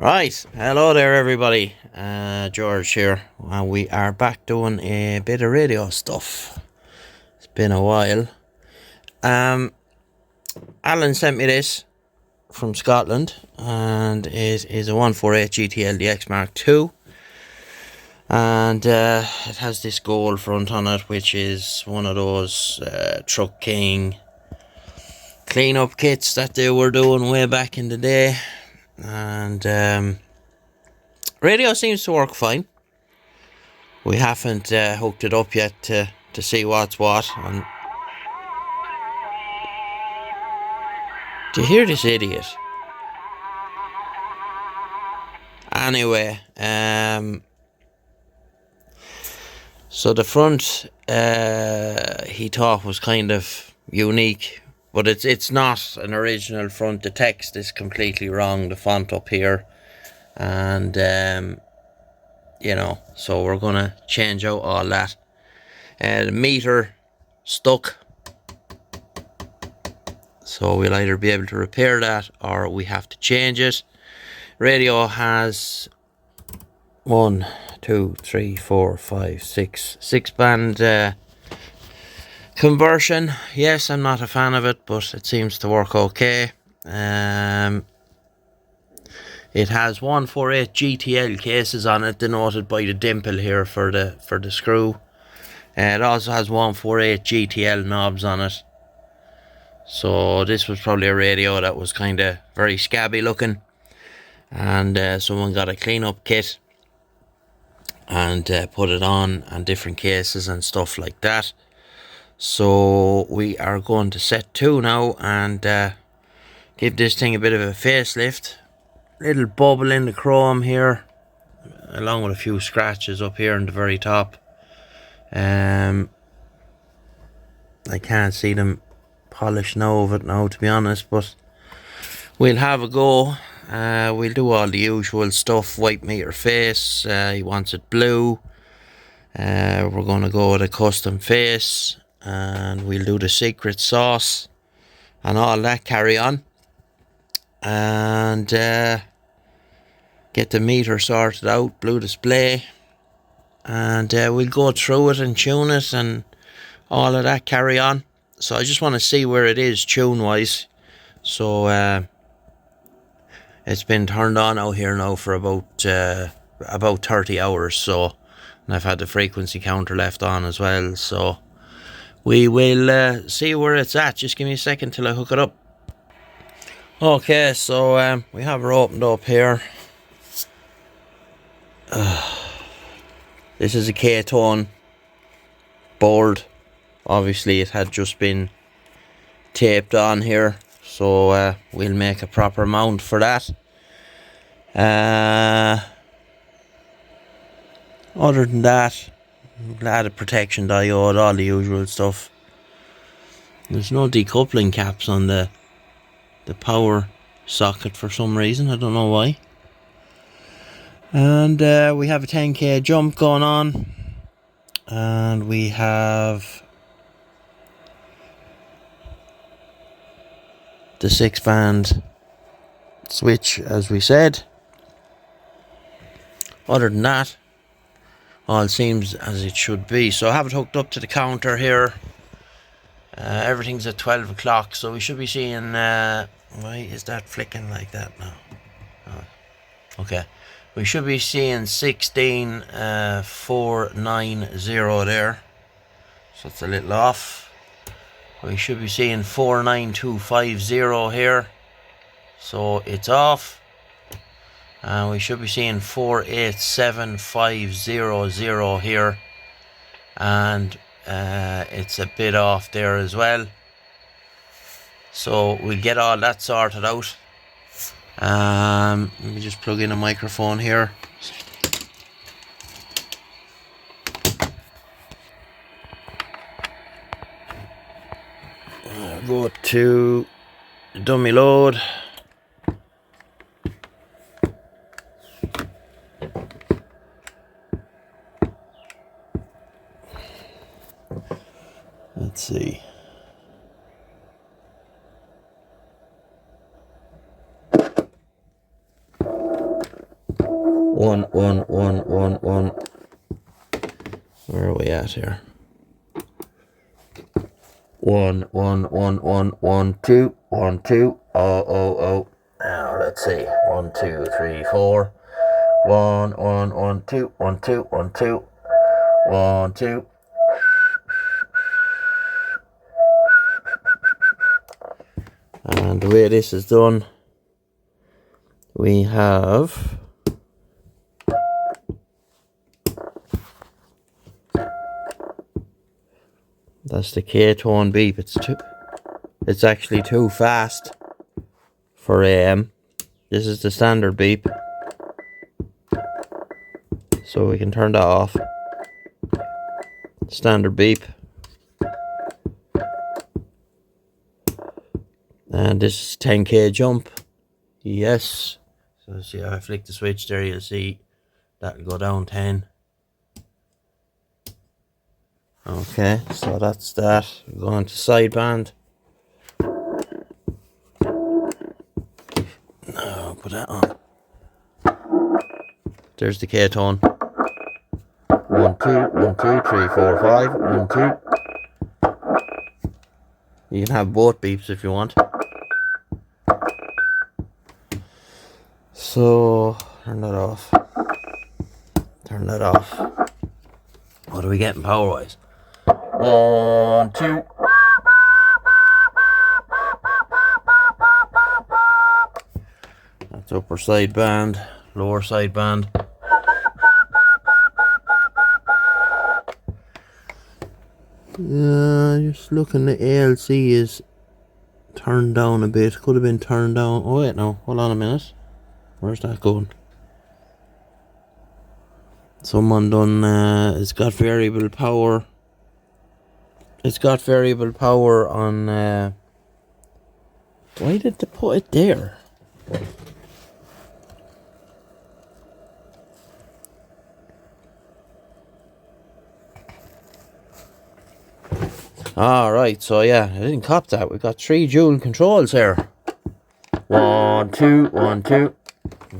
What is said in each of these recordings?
Right, hello there everybody, George here, and we are back doing a bit of radio stuff. It's been a while. Alan sent me this from Scotland, and it is a 148 Gtl-Dx Mark II, and it has this gold front on it, which is one of those Truck King cleanup kits that they were doing way back in the day, and radio seems to work fine. We haven't hooked it up yet to see what's what. And do you hear this idiot? Anyway, so the front he thought was kind of unique, but it's not an original front. The text is completely wrong, the font up here, and so we're gonna change out all that. The meter stuck, so we'll either be able to repair that or we have to change it. Radio has 1, 2, 3, 4, 5, 6 band conversion. Yes, I'm not a fan of it, but it seems to work okay. It has 148 GTL cases on it, denoted by the dimple here for the screw. It also has 148 GTL knobs on it. So this was probably a radio that was kind of very scabby looking, and someone got a cleanup kit and put it on different cases and stuff like that. So we are going to set 2 now and give this thing a bit of a facelift. Little bubble in the chrome here, along with a few scratches up here in the very top. I can't see them polished now of it now, to be honest, but we'll have a go. We'll do all the usual stuff. White meter face, he wants it blue. We're going to go with a custom face, and we'll do the secret sauce and all that carry on, and get the meter sorted out, blue display, and we'll go through it and tune it and all of that carry on. So I just want to see where it is tune wise. So it's been turned on out here now for about 30 hours, so, and I've had the frequency counter left on as well, so we will see where it's at. Just give me a second till I hook it up. Okay, so we have her opened up here. This is a K-tone board. Obviously it had just been taped on here, so we'll make a proper mount for that. Other than that, we'll add a protection diode, all the usual stuff. There's no decoupling caps on the power socket for some reason, I don't know why. And we have a 10k jump going on, and we have the 6 band switch as we said. Other than that, all seems as it should be. So I have it hooked up to the counter here. Everything's at 12 o'clock, so we should be seeing why is that flicking like that now? Oh, okay, we should be seeing 16490 there, so it's a little off. We should be seeing 49250 here, so it's off. And we should be seeing 487500 here, and it's a bit off there as well. So we'll get all that sorted out. Let me just plug in a microphone here. Go to dummy load. Let's see. One. Where are we at here? 1, 2, 1, 2. Oh. Now let's see. 1, 2, 3, 4. 1, 2, 1, 2, 1, 2. 1, 2. And the way this is done, we have that's the K-tone beep. It's actually too fast for AM. This is the standard beep, so we can turn that off. Standard beep. And this is 10k jump. Yes. So see, I flick the switch there, you'll see that'll go down 10. Okay, so that's that. We're going to sideband. No, put that on. There's the K-tone. 1, 2, 1, 2, 3, 4, 5. 1, 2. You can have both beeps if you want. So turn that off. Turn that off. What are we getting power wise? 1, 2. That's upper sideband, lower sideband. Just looking, the ALC is turned down a bit. Could have been turned down. Oh wait, no, hold on a minute. Where's that going? Someone done, it's got variable power. It's got variable power on, why did they put it there? Alright, so yeah, I didn't cop that. We got 3 dual controls here. 1, 2, 1, 2.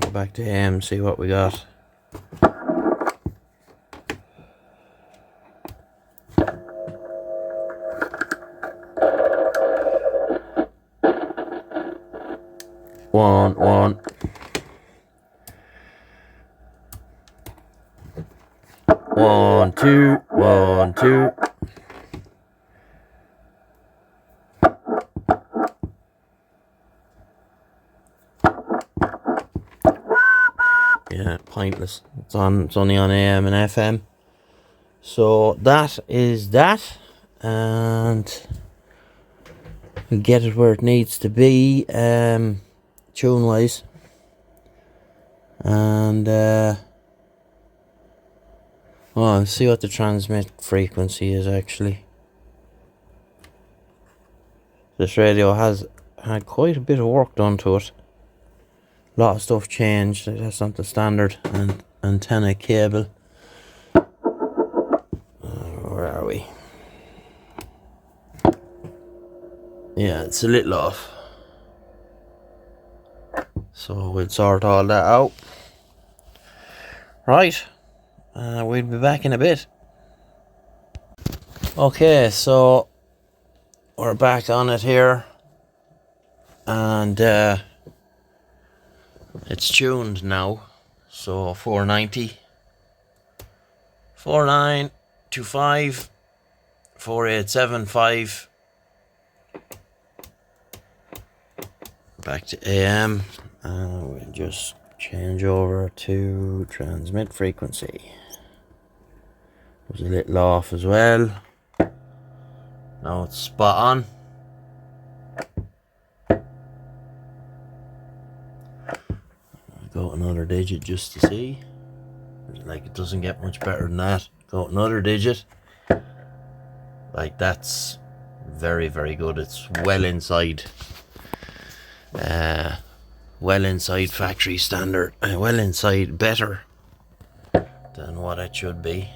Go back to AM, see what we got. One. 1, 2, 1, 2. Yeah, pointless. It's only on AM and FM. So that is that, and get it where it needs to be, tune wise. And let's see what the transmit frequency is actually. This radio has had quite a bit of work done to it. A lot of stuff changed. That's not the standard antenna cable. Where are we? Yeah, it's a little off. So we'll sort all that out. Right. We'll be back in a bit. Okay, so we're back on it here. And it's tuned now. So 490. 4925 4875. Back to AM. We'll just change over to transmit frequency. It was a little off as well. Now it's spot on. I'll go another digit just to see. Like, it doesn't get much better than that. Go another digit. Like, that's very, very good. It's well inside factory standard, well inside, better than what it should be.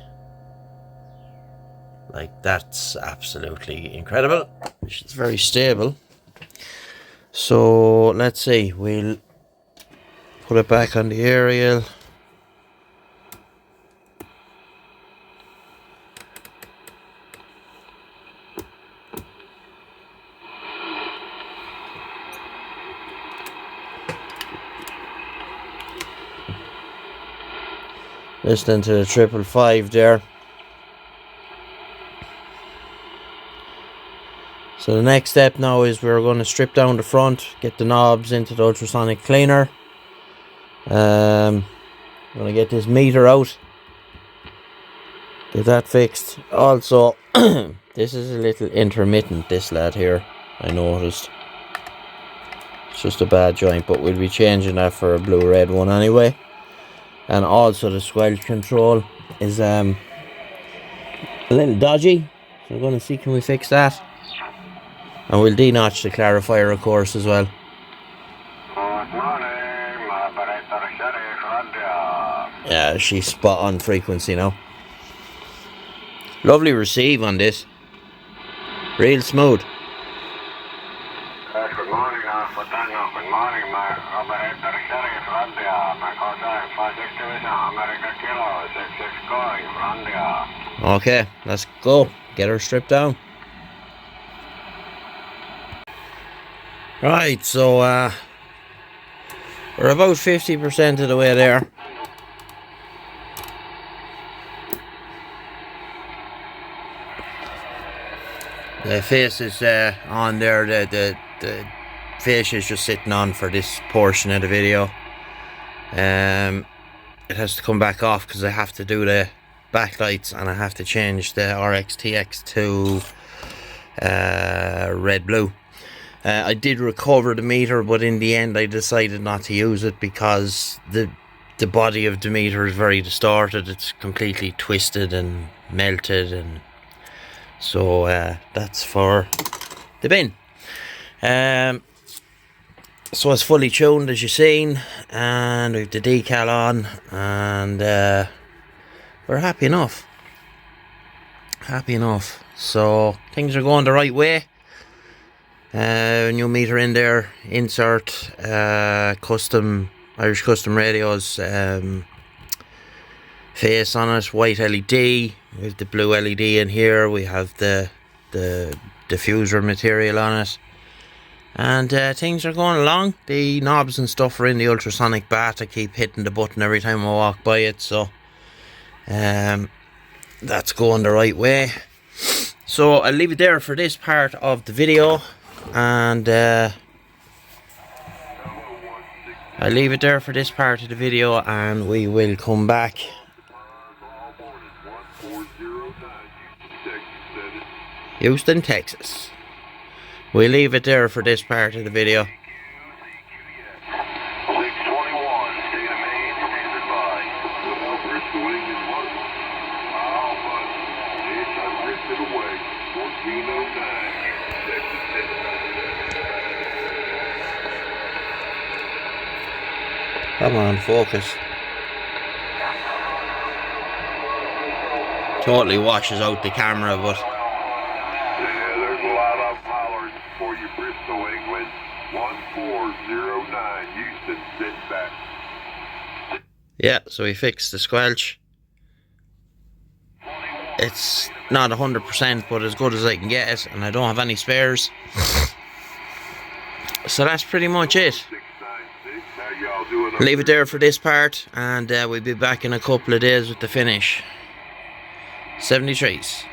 Like, that's absolutely incredible. It's very stable. So let's see, we'll put it back on the aerial. Listening to the 555 there. So the next step now is we're going to strip down the front, get the knobs into the ultrasonic cleaner. I'm going to get this meter out, get that fixed. Also, this is a little intermittent, this lad here, I noticed. It's just a bad joint, but we'll be changing that for a blue-red one anyway. And also the squelch control is a little dodgy. So we're going to see, can we fix that? And we'll denotch the clarifier, of course, as well. Yeah, she's spot on frequency now. Lovely receive on this. Real smooth. Good morning, good morning, my operator Sheriff Randia, my call sign 56 Division, America Kilo 66 going, Randia. Okay, let's go. Get her stripped down. Right, so we're about 50% of the way there. The face is on there, the face is just sitting on for this portion of the video. It has to come back off because I have to do the backlights and I have to change the RXTX to red-blue. I did recover the meter, but in the end I decided not to use it because the body of the meter is very distorted. It's completely twisted and melted, and so that's for the bin. So it's fully tuned, as you've seen, and we've the decal on, and we're happy enough. So things are going the right way. New meter in there, insert custom Irish custom radios face on it, white LED with the blue LED in here. We have the diffuser material on it, and things are going along. The knobs and stuff are in the ultrasonic bat. I keep hitting the button every time I walk by it, so that's going the right way. So I'll leave it there for this part of the video, and we will come back. Houston, Texas. We'll leave it there for this part of the video. Come on, focus. Totally washes out the camera, but yeah, there's a lot of hollers for you, Bristol, England. 1409, Houston, sit back. yeah, so we fixed the squelch. It's not 100%, but as good as I can get it, and I don't have any spares. So that's pretty much it. Leave it there for this part, and we'll be back in a couple of days with the finish. 73s.